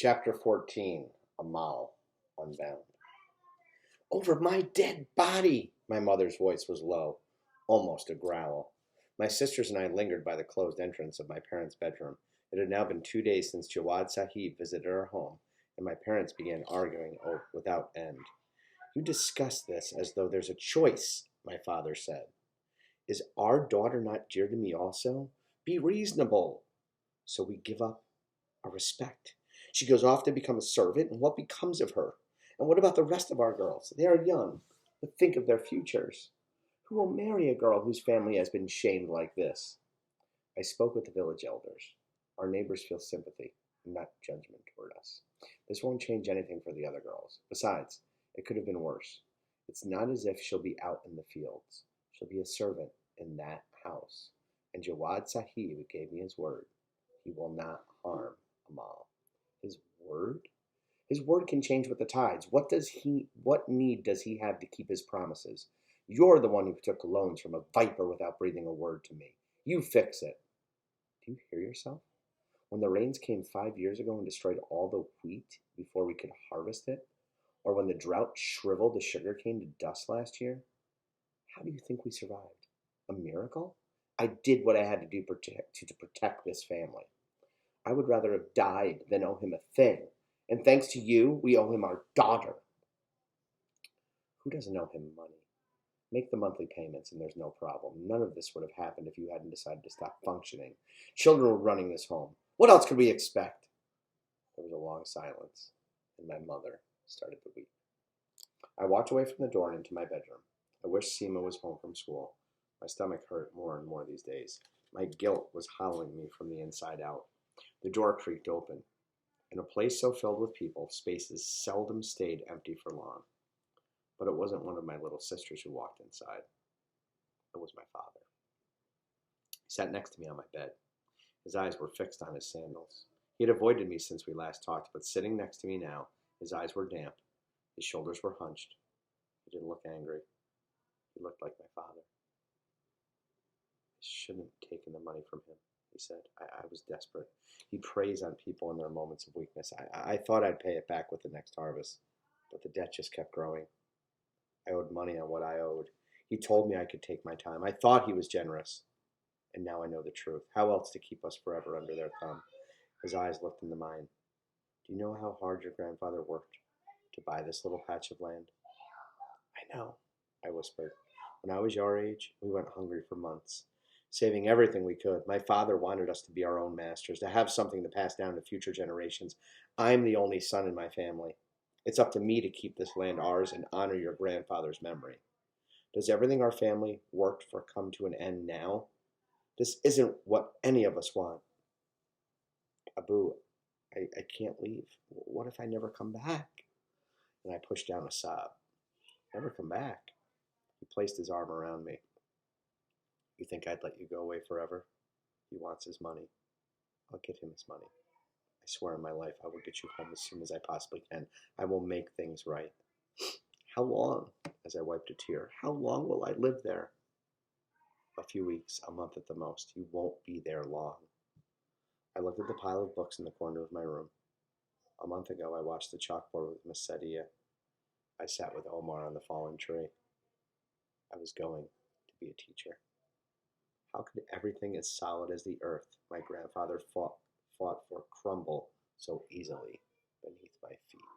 Chapter 14, Amal Unbound. Over my dead body! My mother's voice was low, almost a growl. My sisters and I lingered by the closed entrance of my parents' bedroom. It had now been 2 days since Jawad Sahib visited our home, and my parents began arguing without end. You discuss this as though there's a choice, my father said. Is our daughter not dear to me also? Be reasonable. So we give up our respect. She goes off to become a servant, and what becomes of her? And what about the rest of our girls? They are young, but think of their futures. Who will marry a girl whose family has been shamed like this? I spoke with the village elders. Our neighbors feel sympathy, not judgment toward us. This won't change anything for the other girls. Besides, it could have been worse. It's not as if she'll be out in the fields. She'll be a servant in that house. And Jawad Sahib gave me his word. He will not harm Amal. His word? His word can change with the tides. What need does he have to keep his promises? You're the one who took loans from a viper without breathing a word to me. You fix it. Do you hear yourself? When the rains came 5 years ago and destroyed all the wheat before we could harvest it, or when the drought shriveled the sugarcane to dust last year, how do you think we survived? A miracle? I did what I had to do to protect this family. I would rather have died than owe him a thing. And thanks to you, we owe him our daughter. Who doesn't owe him money? Make the monthly payments and there's no problem. None of this would have happened if you hadn't decided to stop functioning. Children were running this home. What else could we expect? There was a long silence, and my mother started to weep. I walked away from the door and into my bedroom. I wished Seema was home from school. My stomach hurt more and more these days. My guilt was hollowing me from the inside out. The door creaked open. In a place so filled with people, spaces seldom stayed empty for long. But it wasn't one of my little sisters who walked inside. It was my father. He sat next to me on my bed. His eyes were fixed on his sandals. He had avoided me since we last talked, but sitting next to me now, his eyes were damp. His shoulders were hunched. He didn't look angry. He looked like my father. I shouldn't have taken the money from him, he said. I was desperate. He preys on people in their moments of weakness. I thought I'd pay it back with the next harvest, but the debt just kept growing. I owed money on what I owed. He told me I could take my time. I thought he was generous, and now I know the truth. How else to keep us forever under their thumb? His eyes looked into mine. Do you know how hard your grandfather worked to buy this little patch of land? I know, I whispered. When I was your age, we went hungry for months, saving everything we could. My father wanted us to be our own masters, to have something to pass down to future generations. I'm the only son in my family. It's up to me to keep this land ours and honor your grandfather's memory. Does everything our family worked for come to an end now? This isn't what any of us want. Abu, I can't leave. What if I never come back? And I pushed down a sob. Never come back. He placed his arm around me. You think I'd let you go away forever? He wants his money. I'll give him his money. I swear on my life I will get you home as soon as I possibly can. I will make things right. How long? As I wiped a tear. How long will I live there? A few weeks, a month at the most. You won't be there long. I looked at the pile of books in the corner of my room. A month ago, I watched the chalkboard with Miss Sadia. I sat with Omar on the fallen tree. I was going to be a teacher. How could everything as solid as the earth my grandfather fought for crumble so easily beneath my feet?